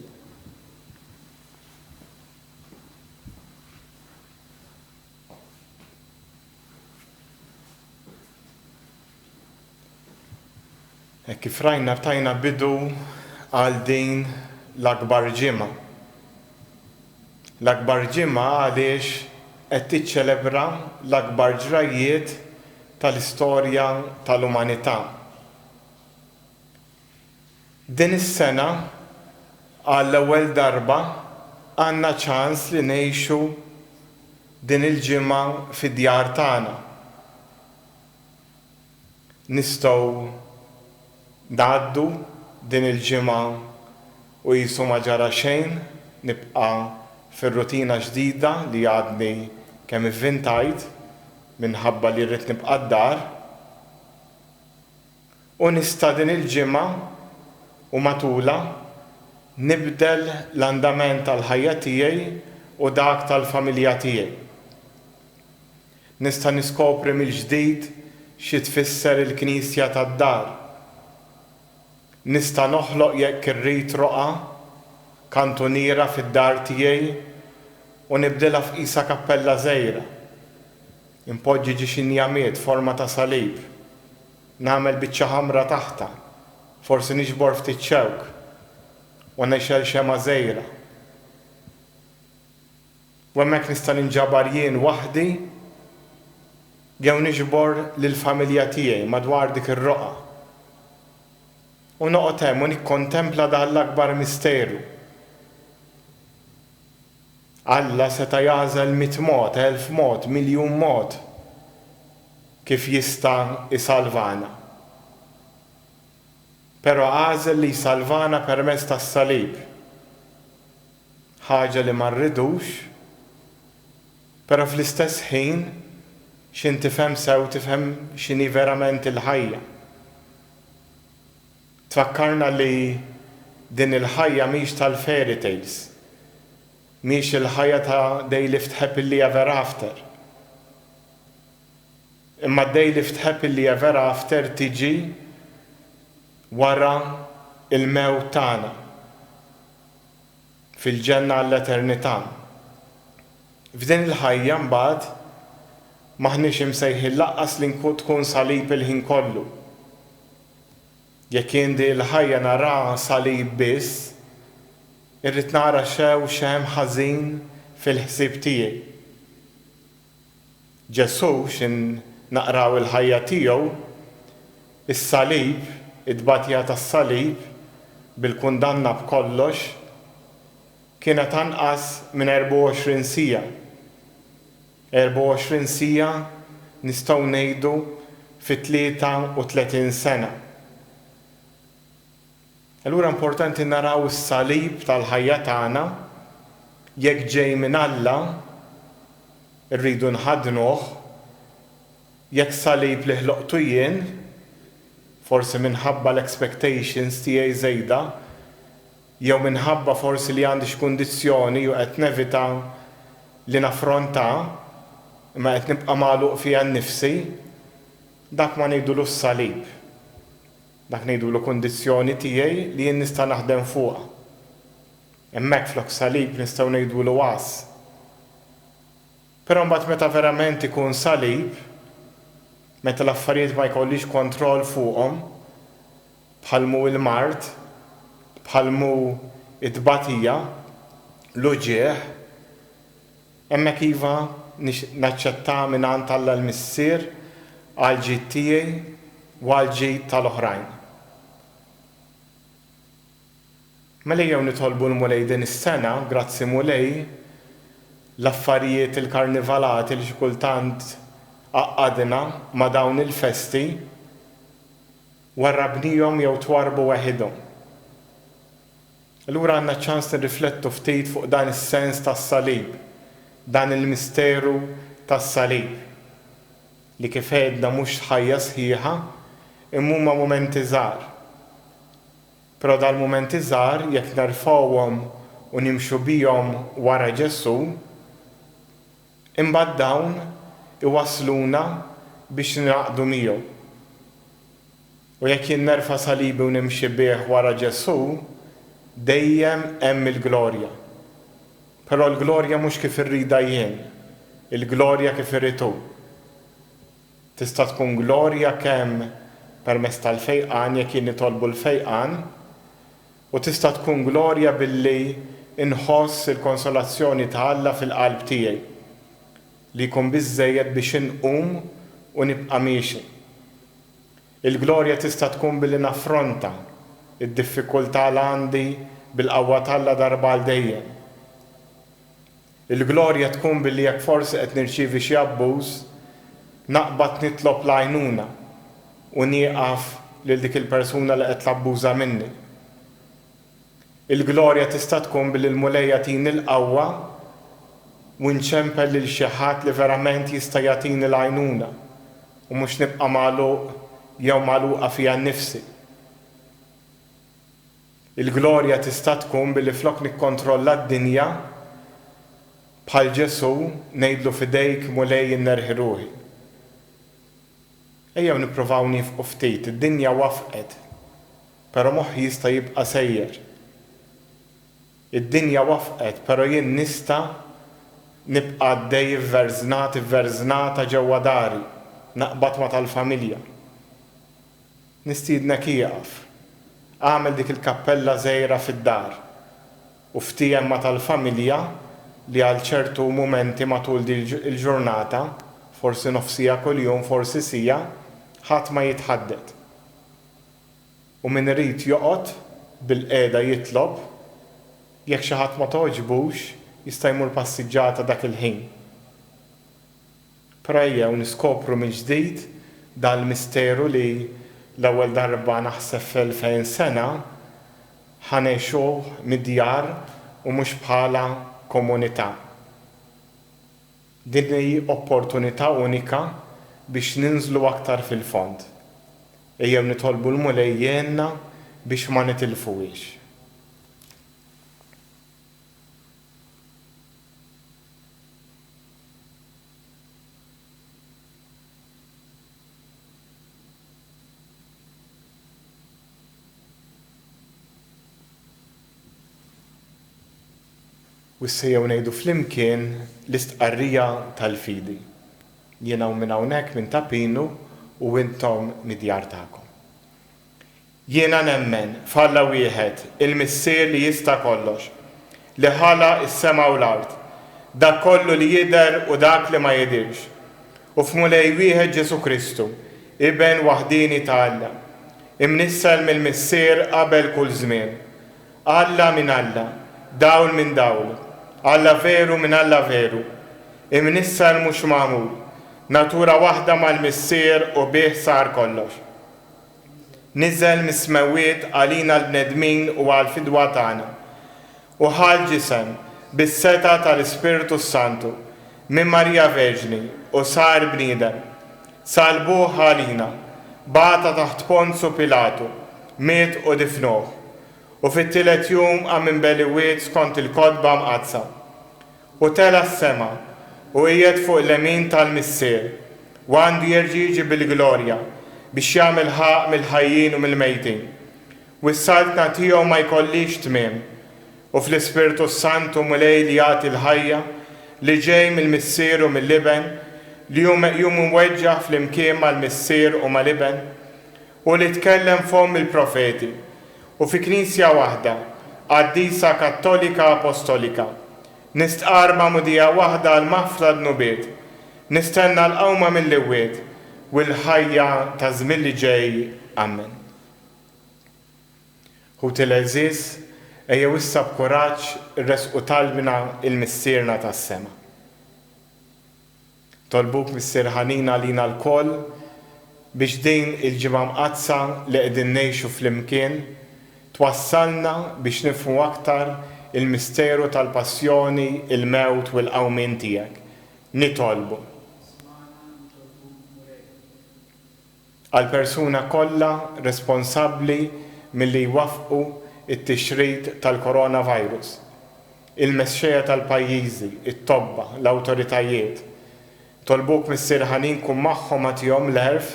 Kif rajna btajna bidu għal din l-akbar ġimgħa. L-akbar ġimgħa għaliex qed tiċċelebra l-akbar ġrajiet tal-istorja tal-umanità. Din is-sena għall-ewwel darba għandna ċans li ngħixu din il-ġimgħa fid-djar tagħna. Nistgħu ngħaddu din il-ġimgħa u qisu ma ġara xejn, nibqa' fir-rutina ġdida li għadni kemm ivvintajt minħabba li rrid nibqa' d-dar. U nista' din il-ġimgħa u matula nibdel l-andament tal-ħajja tiegħi u dak tal-familja tiegħi. Nista' niskopri mill-ġdid xi tfisser il-Knisja tad-dar. Nista' noħloq jekk irrid roqa kantuniera fid-dar tiegħi u nibdilha f'qisha kappella żgħira. Impoġġi ġixinjamiet forma ta' salib. Nagħmel biċċa ħamra taħta. Forsi niġbor ftit xewk u nexel xema żgħira. U hemmhekk nista' ninġabar jien waħdi jew niġbor lill-familja tiegħi madwar dik ir-roqa. U noqgħod hemm u nikkontempla dan l-akbar misteru. Alla seta' jagħżel 100 mod, 1000 mod, 1,000,000 mod kif jista' isalvana. Però għażel li jsalvana permezz tas-salib. Ħaġa li ma rridux, però fl-istess ħin x'in tifhem sew tifhem x'inhi verament il-ħajja. Tfakkarna li din il-ħajja mhix tal-fairy tales. Mhix il-ħajja ta' they lived happily ever after. Imma they lived happily ever after tiġi wara il-mewt tagħna, fil-ġenna għall-eternità. F'din il-ħajja mbagħad maħniex imsejħin laqqas li tkun salib il-ħin kollu. Jekk jien di l-ħajja nara salib biss, irrid nara xemm ħażin fil-ħsieb tiegħi. Ġesu xin naqraw il-ħajja tiegħu, is-salib, id-tbatija tas-salib bil-kundanna b'kollox kienet anqas minn 24 sija. 24 sija nistgħu ngħidu fi 33 sena. Allura importanti naraw is-salib tal-ħajja tagħna jekk ġej minn Alla rridu nħadnuh, jekk salib li ħloqtu jien, forsi minħabba l-expectations tiegħi żejda, jew minħabba forsi li għandi x'kundizzjoni u qed nevita li naffronta, imma qed nibqa' magħluq fiha nnifsi, dak ma ngħidulu s-salib. Dak ngħidulu kundizzjoni tiegħi li jien nista' naħdem fuqha. Hemmhekk flok salib nistgħu ngħidulu was. Però mbagħad meta verament ikun salib, meta l-affarijiet ma jkollix kontroll fuqhom, bħalmu l-mart, bħalmu it-tbatija, l-uġieħ, hemmhekk iva naċċetta mingħand Alla l-Missier għal ġid tiegħi u għal ġid tal-oħrajn. Mela jew nitolbu l-mulej din is-sena, grazzi mulej, l-affarijiet il-karnivalati li xi kultant għaqqadna ma' dawn il-festi warrabnihom jew twarbu waħedhom. Allura għandna ċans nirriflettu ftit fuq dan is-sens tas-salib, dan il-misteru tas-salib li kif għedna mhux ħajja sħiħa imma huma mumenti żgħar. Però dal-mumenti żgħar jekk nerfgħuhom u nimxu bihom wara Ġesu, imbagħad dawn iwasluna biex naqdu miegħu. U jekk jien nerfa' salibi u nimxi bih wara Ġesu, dejjem hemm il-glorja. Però l-glorja mhux kif irrida jien, il-glorja kif irrid hu. Tista' tkun glorja kemm permezz tal-fejqan jekk jien nitolbu l-fejqan, u tista' tkun glorja billi inħoss il-konsolazzjoni ta' Alla fil-qalb tiegħi li jkun biżżejjed biex inqum u nibqa' miexi. Il-glorja tista' tkun billi naffronta id-diffikultà li għandi bil-qawwa tal-Alla darba għal dejjem. Il-glorja tkun billi jekk forsi qed nirċievi xi abbuż, naqbad nitlob l-għajnuna u nieqaf lil dik il-persuna li qed tabbuża minni. Il-glorja tista' tkun billi l-mulej jagħtini l-qawwa u nċempel lil xi ħadd li verament jista' jagħtini l-għajnuna u mhux nibqa' magħluq jew magħluqa fiha nnifsi. Il-glorja tista' tkun billi flok nikkontrolla d-dinja bħal Ġesu ngħidlu fidejk mulej innerħi ruħi. Ejjew nippruvaw nifqu ftit, id-dinja wafqet, però moħħi jista' jibqa' sejjer. Id-dinja wafqet, però jien nista' nibqa' għaddej verżnata ġewwa dari, naqbad ma' tal-familja. Nistiednek ieqaf, għamel dik il-kappella żgħira fid-dar u ftiem ma' tal-familja li għal ċertu mumenti matul il-ġurnata, forsi nofsija kuljum, forsi sija, ħadd ma jitħaddet. U min irid joqgħod bil-qiegħda jitlob, jekk xi ħadd ma toġbux, jista' jmur passiġġata dak il-ħin. Però ejjew niskopru mill-ġdid dal-misteru li l-ewwel darba naħseb fl-2000 sena ħanexuh mid-djar u mhux bħala komunità. Din hi opportunità unika biex ninżlu aktar fil-fond. Ejjew nitolbu l-mulej jenna biex ma nitilfuhiex. u ssejjew ngħidu flimkien l-istqarrija tal-fidi. Jiena minn hawnhekk minn Tapinu u intom mid-djar tagħkom. Jiena nemmen f'Alla wieħed, il-Missier li jista' kollox, li ħala s-sema u l-art, dak kollu li jidher u dak li ma jidirx, u f'Mulej wieħed Ġesu Kristu, Ibn waħdini ta' Alla, imnissel mill-Missier qabel kull żmien, Alla minn Alla, dawl minn dawl, Alla veru minn Alla veru, imnissel mhux magħmul, natura waħda mal-Missier u bih sar kollox. Niżel mis-smewwiet għalina l-bnedmin u għal-fidwa tagħna, u ħal ġisem bis-seta tal-Ispiritu Santu minn Marija Verġni u sar bniedem, salbuh għalina, bata taħt Ponzu Pilatu, miet u difnuh, u fit-tielet jum qam imbelliwiet skont il-kotba mqazza, u tela s-sema u qiegħed fuq l-yemin tal-Missier, u għandu jerġa' jiġi bil-glorja biex jagħmel ħaq mill-ħajjin u mill-mejtin. U s-saltna tiegħu ma jkollix tmiem, u fl-Ispiritu Santu mulej li jagħti l-ħajja li ġej mill-Missier u mill-Iben, li jum mweġġaħ fl-imkien mal-Missier u mal-Iben, u li tkellem fom il-profeti, u fi Knisja waħda, Qaddisa Kattolika Apostolika, nistqarba mudija waħda l-mafla d-nubiet, nistenna l-qawma mill-liwiet, u l-ħajja ta' żmien li ġej. Amen. Hu til-eżiż, ejjew issa b'kuraġġ irresqu talbna il-Missierna tas-sema. Tolbuk Missier ħanina lina l-koll biex din il-ġimgħa mqazza li qegħdin ngħixu flimkien twassalna biex nifhmu aktar il-misteru tal-passjoni, il-mewt u l-qawmien tiegħek. Nitolbu. Għal-persuna kollha responsabbli milli jwaffqu it-tixrid tal-coronavirus, il-mexxejja tal-pajjiżi, it-tobba, l-awtoritajiet. Tolbuk Missier ħanin kun magħhom għatihom l-għerf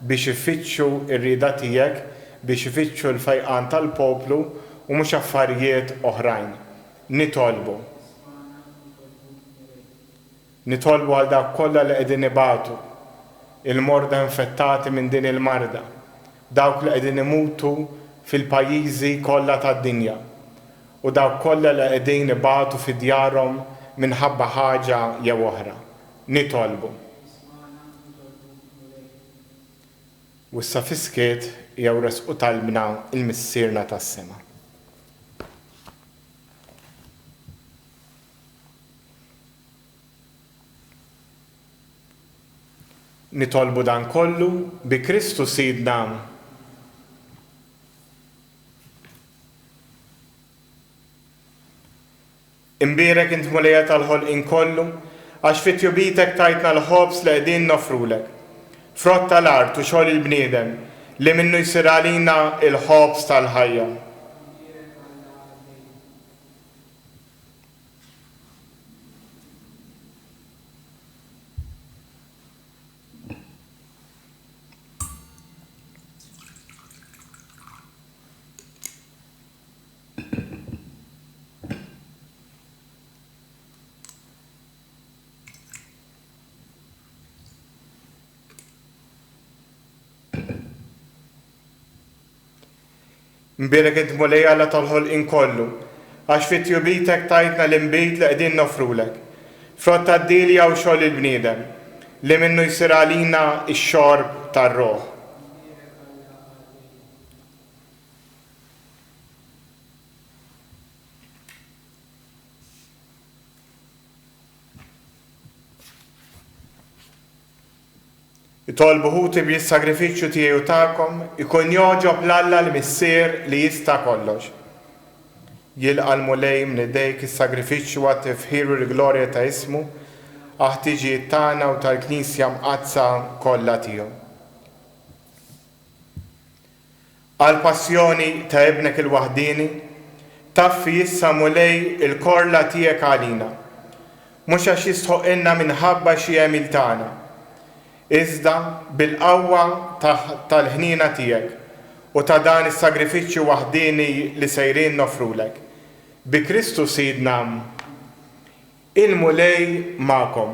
biex ifittxu r-rieda tiegħek biex ifittxu l-fejqan tal-poplu u mhux affarijiet oħrajn. Nitolbu. Nitolbu għal dak kollha li qegħdin ibatu, il-morda infettati minn din il-marda, dawk li qegħdin imutu fil-pajjiżi kollha tad-dinja, u dawk kollha li qegħdin ibatu fi djarhom minħabba ħaġa jew oħra. Nitolbu. U issa fiskiet jew resqu talbna il-Missierna tas-sema. Nitolbu dan kollu bi Kristu Sidna. Imbierek int mulejja tal-ħolqien kollu, għax fit-tjubitek tajtna l-ħobs li qegħdin nofrulek. Frott tal-art u xogħol il-bniedem li minnu jsir għalina il-ħobs tal-ħajja. Imbierek int mulejja la tal-ħolqien kollu, għax fit-tjubitek tajtna l-imbit li qegħdin nofrulek. Frott tad-dilja u xogħol il-bniedem li minnu jsir għalina x-xorb tar-Roħ. Itolbu ħuti bis-sagrifiċċju tiegħu tagħkom ikun joġob l-Alla l-Missier li jista' kollox. Jilqa' l-mulej minn idejk is-sagrifiċċju għat-tifħir u l-glorja ta' ismu għaħtiġijiet tagħna u tal-Knisja mqazza kollha tiegħu. Għall-passjoni ta' ibnek il-waħdini taffi issa mulej il-korla tiegħek għalina, mhux għax jistħoqilna minħabba xi għemil tagħna, iżda bil-qawwa tal-ħnina tiegħek u ta' dan is-sagrifiċċju waħdini li sejrin nofrulek. Bi Kristu Sidna. Il-mulej ma'kom.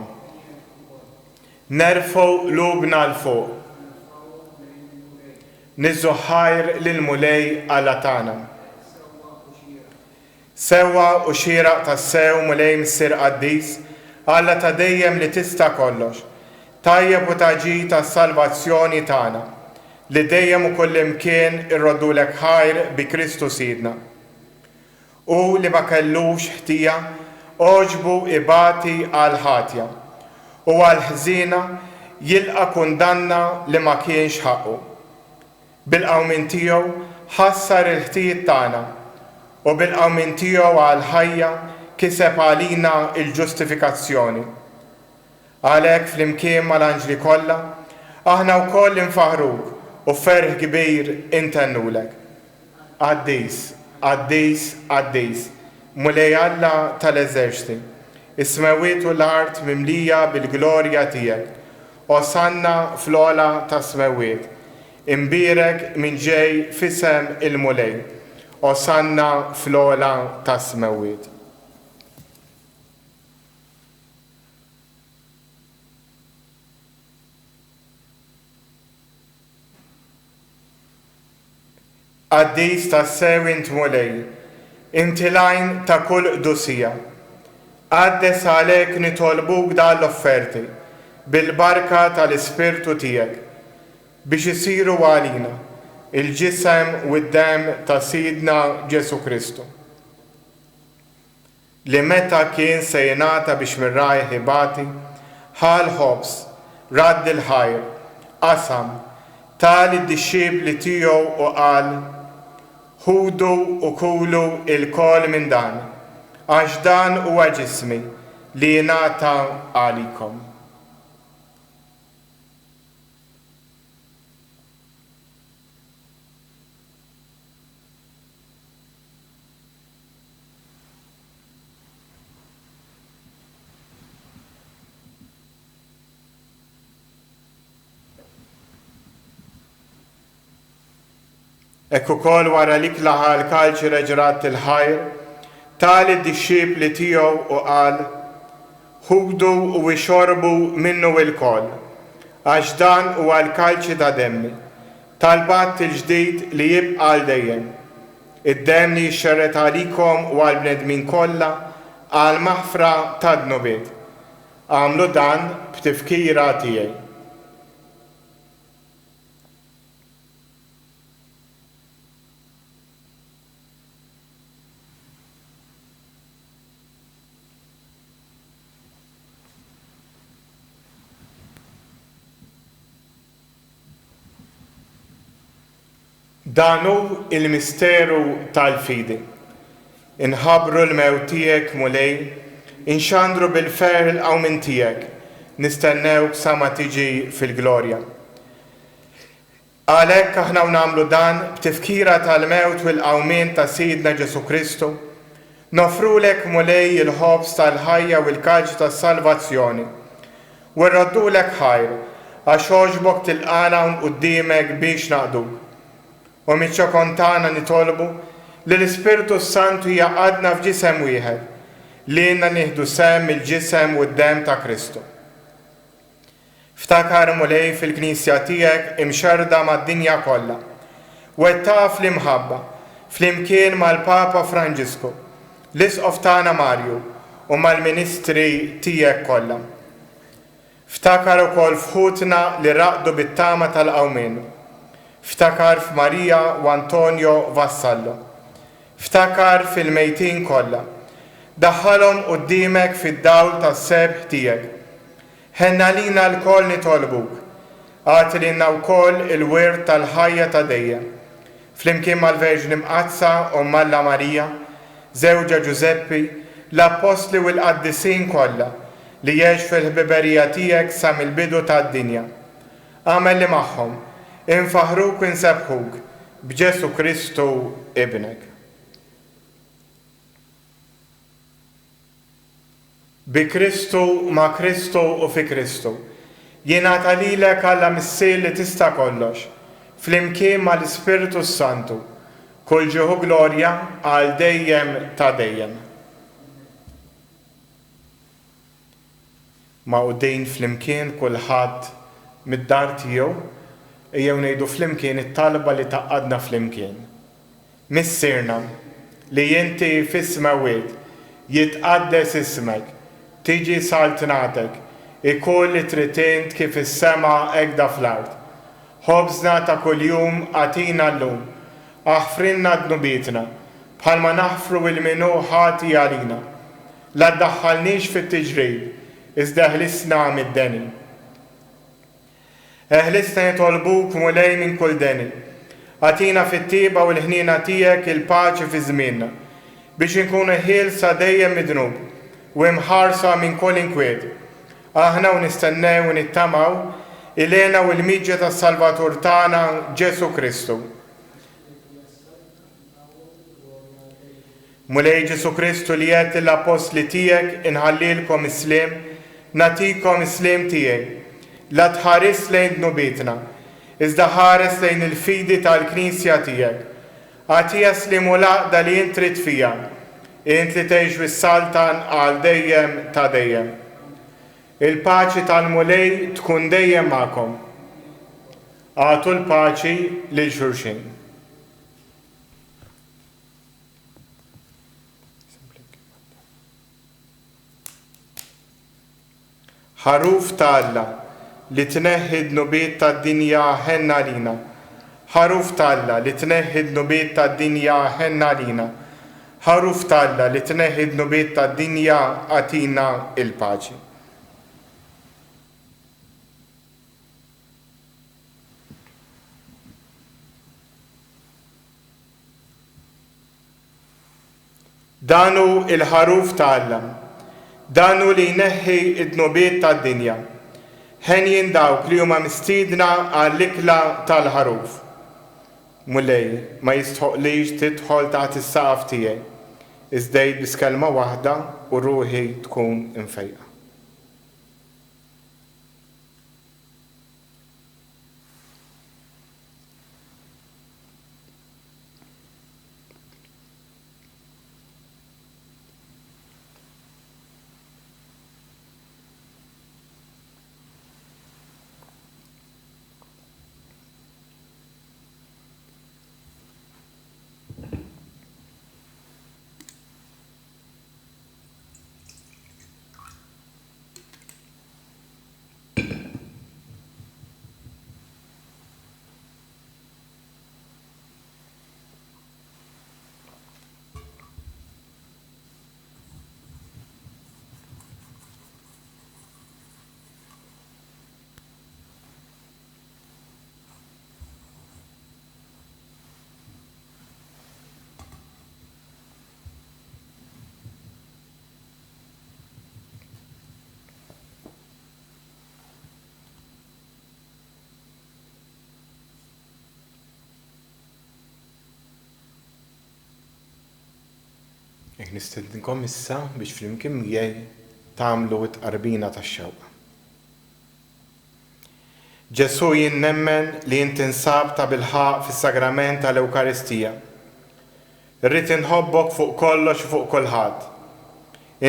Nerfu lubna l-fuq. Nizzu ħajr lil-mulej Alla tagħna. Sewa u xieraq tas-sew mulej missier qaddis, Alla ta' dejjem li tista' kollox. Tajjeb u taġi tas-salvazzjoni tagħna, li dejjem u kullimkien irroddulek ħajr bi Kristu Sidna. U li ma kellux ħtija oġbu ibati għal ħatja u għal ħżina jilqa' kundanna li ma kienx ħaqqu. Bil-qawmin tiegħu ħassar il-ħtijiet tagħna u bil-qawmin tiegħu għal ħajja kiseb għalina il-ġustifikazzjoni. Għalhekk flimkien mal-anġli kollha aħna wkoll infaħruk u ferħ kbir intennulek. Qaddis, qaddis, qaddis, mulej Alla tal-eżerċti, is-smawiet u l-art mimlija bil-glorja tiegħek, osanna fl-ola tas-smawiet, imbirek minn ġej fisem il-mulej, osanna fl-ola tas-smawiet. Qaddis tas-sew int mulej, inti lajn ta' kull qdusija. Qaddes għalhekk nitolbuk dan l-offerti bil-barka tal-Ispirtu tiegħek biex isiru għalina il-ġisem u d-dem ta' Sidna Ġesu Kristu. Li meta kien se jingħata biex mirrajh ibati, ħal ħobs, radd il-ħajr, qasam, tal id-dixxiebli tiegħu u qal: ħudu u kulu il-kol minn dan, għax dan huwa ġismi li jingħata għalikom. Ekku kol wara li klaħa l-kalċi reġrat il-ħajr, tal id-dixxiebli tiegħu u qal: ħudu u ixorbu minnu il-kol, għax dan huwa l-kalċi ta' demmi, tal-patt il-ġdid li jibqa' għal dejjem. Id-demm li jxerret għalikom u għall-bnedmin kollha għal maħfra ta' dnubiet. Għamlu dan b'tifkira tiegħi. Danu il-misteru tal-fidi. Inħabru l-mew tiegħek mulej, inxandru bil-fer il-qawmin tiegħek, nistennewk sa ma tiġi fil-glorja. Għalhekk aħna nagħmlu dan b'tifkira tal-mewt u l-qawmin ta' Sidna Ġesu Kristu, nofrulek mulej il-ħobs tal-ħajja u l-kalċ tas-salvazzjoni, u rroddulek ħajr għax għoġbok tilqana quddiemek biex naqduk. U miċċa kontana nitolbu li l-Ispirtu Santu jaqadna f'ġisem wieħed, li jenna nieħdu sem il-ġisem u d-dem ta' Kristu. Ftakar mulej fil-Knisja tiegħek imxerda mad-dinja kollha, u taf l-imħabba flimkien mal-Papa Franġisku, l-Isqof tagħna Marju u mal-Ministri tiegħek kollha. Ftakar ukoll fħutna li raqdu bit-tama tal-qawmin. Ftakar f'Marija u Antonio Vassallo. Ftakar fil-mejtin kollha. Daħħalhom quddiemek fid-dawl tas-sebħ tiegħek. Ħenna lina l-koll nitolbuk. Għati lilna wkoll il-wirt tal-ħajja ta' dejjem. Flimkien mal-Verġni Mqazza u Malla Marija, żewġa Ġuseppi, l-Apostli u l-Qaddisin kollha li jgħix fil-ħbiberija tiegħek sa mill-bidu tad-dinja. Għamel li magħhom infaħruk u nsebħuk b'Ġesu Kristu ibnek. Bi Kristu, ma' Kristu u fi Kristu. Jingħata lilek Alla missier li tista' kollox, flimkien mal-Ispirtu Santu, kull ġieħu glorja għal dejjem ta' dejjem. ma' qudejn flimkien kulħadd mid-dar tiegħu ejjew ngħidu flimkien it-talba li taqadna flimkien. Missierna li inti f'ismewet jitqaddes ismek, tiġi saltnatek, ikun li trid kif is-sema hekk fl-ard. Ħobżna ta' kuljum għatina llum, aħfrinna dnubietna, bħalma naħfru il-minu ħati għalina. La ddaħħalniex fit-tiġrib, iżda ħlisna mid-deni. Eħlisna jitolbuk mulej minn kull deni. Għatina fit-tiba u l-ħnina tiegħek il-paċi fi żmienna, biex inkunu ħielsa dejjem midnub u imħarsa minn kull inkwiet. Aħna u nistennew u nittamaw ilena u l-miġġa tas-Salvatur tagħna Ġesu Kristu. Mulej Ġesu Kristu li qed l-apostli tiegħek inħallilkom islim, natikom islim tiegħek. La tħares lejn dnubietna, iżda ħares lejn il-fidi tal-Knisja tiegħek. Għatija slimu laqda li int trid fija, int li tgħix bis-saltan għal dejjem ta' dejjem. Il-paċi tal-mulej tkun dejjem magħkom. Għatu l-paċi lil xulxin. Ħaruf ta' Alla li tneħħi d-nubiet tad-dinja ħenna lina. Ħaruf ta' Alla li tneħħi d-nubiet tad-dinja ħenna lina. Ħaruf ta' Alla li tneħħi d-nubiet tad-dinja għatina il-paċi. Danu il-ħaruf ta' Alla. Danu li jneħħi id-nubiet tad-dinja. Ħenjin dawk li huma mistiedna għall-ikla tal-ħaruf. Mulej ma jistħoqlix tidħol taħt is-saqaf tiegħi, iżdejt bis kelma waħda u ruħi tkun infejqa. Jekk nistedinkom issa biex flimkien miegħi tagħmlu t-qarbina tax-xewqa. Ġesu jien nemmen li inti nsab ta' bilħaq fis-sagrament tal-Ewkaristija. Irrid inħobbok fuq kollox u fuq kulħadd.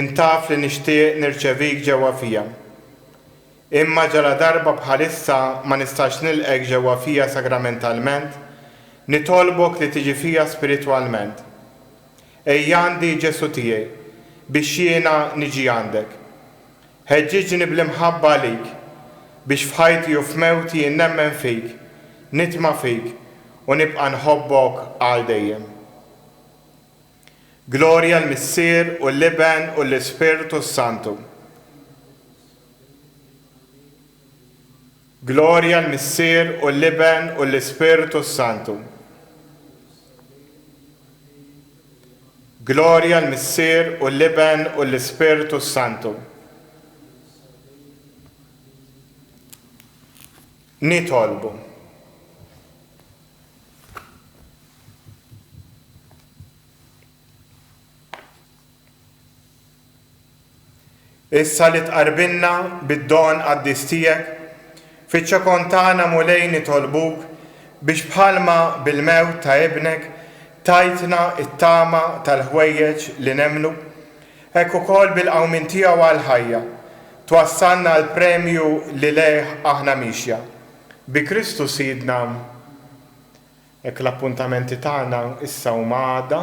Intaf li nixtieq nirċevik ġewwa fija. Imma ġara darba bħalissa ma nistax nilqek ġewwa fija sagramentalment, nitolbok li tiġi fija spiritwalment. Ejjandi Ġesu tiegħi biex jiena niġi għandek. Ħeġġiġni bl-imħabba għalik biex f'ħajti u f'mewti nemmen fik, nitma' fik u nibqa' nħobbok għal dejjem. Glorja l-Missier u l-Iben u l-Ispirtu Santu. Glorja l-Missier u l-Iben u l-Ispirtu Santu. Glorja l-Missier u l-Iben u l-Ispirtu Santu. Nitolbu. Issa li tqarbilna bid-don qaddis tiegħek, fiċ-ċekon tagħna mulej nitolbuk biex bħalma bil-mewt ta' ibnek tajtna it-tama tal-ħwejjeġ li nemnu, hekk ukoll bil-qawmin tiegħu għall-ħajja twassalna l-premju li leħ aħna mixja. Bi Kristu sidna hekk l-appuntamenti tagħna issa huma għada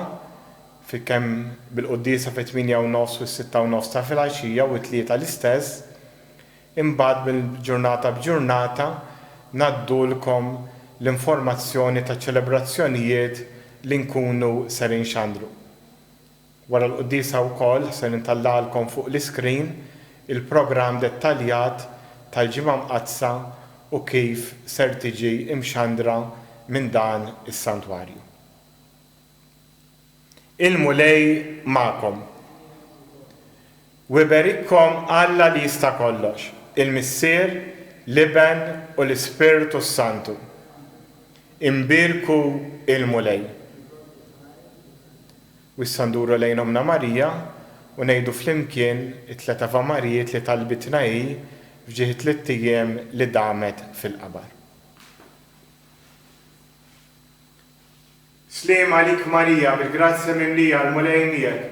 fi kemm bil-qudiesa fit-8:09 u s-6:09 ta' filgħaxija u t-tlieta l-istess, imbagħad bil-ġurnata b'ġurnata ngħaddulkom l-informazzjoni ta' ċelebrazzjonijiet li nkunu ser inxandru. Wara l-qudiesa wkoll se nintallalkom fuq l-iskrin il-programm dettaljat tal-ġimgħa mqazza u kif ser tiġi imxandra minn dan is-santwarju. Il-mulej magħkom. Wiberikkom Alla li jista' kollox, il-Missier, l-Iben u l-Ispiritu Santu. Imbirku il-mulej. Wissanduru lejn Omna Marija u ngħidu flimkien it-tlet Ava Marijiet li talbitna hi f'ġieħ 3 ijiem li damet fil-qabar. Sliem għalik Marija, bil-grazzja mimlija l-mulej miegħek,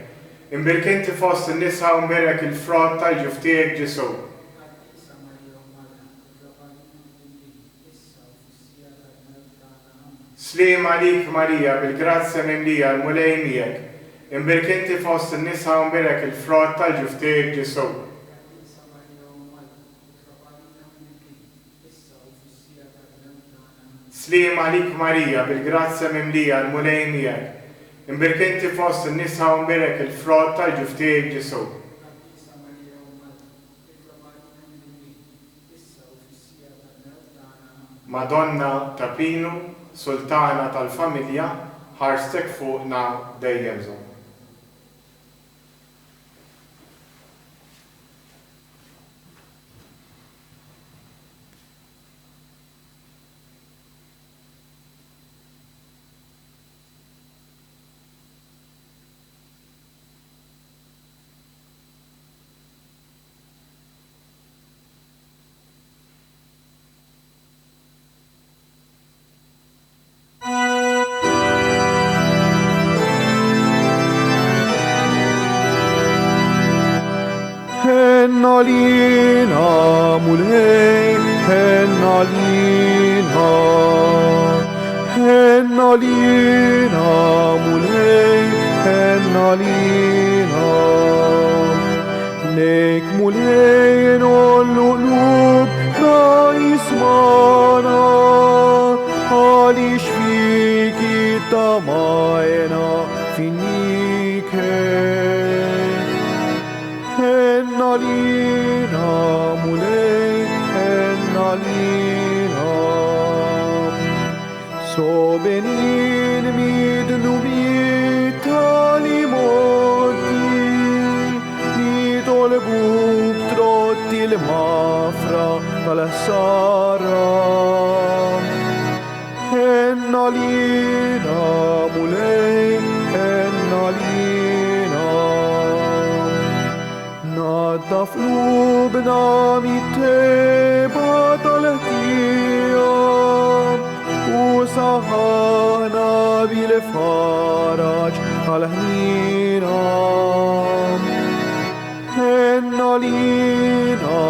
imbirk inti fost in-nisa u mberek il-frott tal-ġuf tiegħek Ġesu. Sliem għalik Marija, bil-grazzja mimlija l-mulej miegħek, imbirk inti fost in-nisa u mberek il-frott tal-ġuf tiegħek Ġesu. Sliem għalik Marija, bil-grazzja mimlija l-mulej miegħek, imbirk inti fost in-nisa u mberek il-frott tal-ġuf tiegħek Ġesu. Madonna ta' Pinu, Sultana tal-Familja, ħarstek fuqna dejjem żomm. Lina mulej, henna lina mulej, henna lina. Lejk mulej nollu lub na jismana, għalix fiki tamajna finike. Henna lina mulej, henna lina. So benin midnumit tal-imoti, nitolbuk trotti l-mafra tal-ħsara. Henna lina mulej, henna lina. Nadda f'lubna mit-teba tal-ħtijam u saħħana bil-faraġ tal-ħnina. Henna lina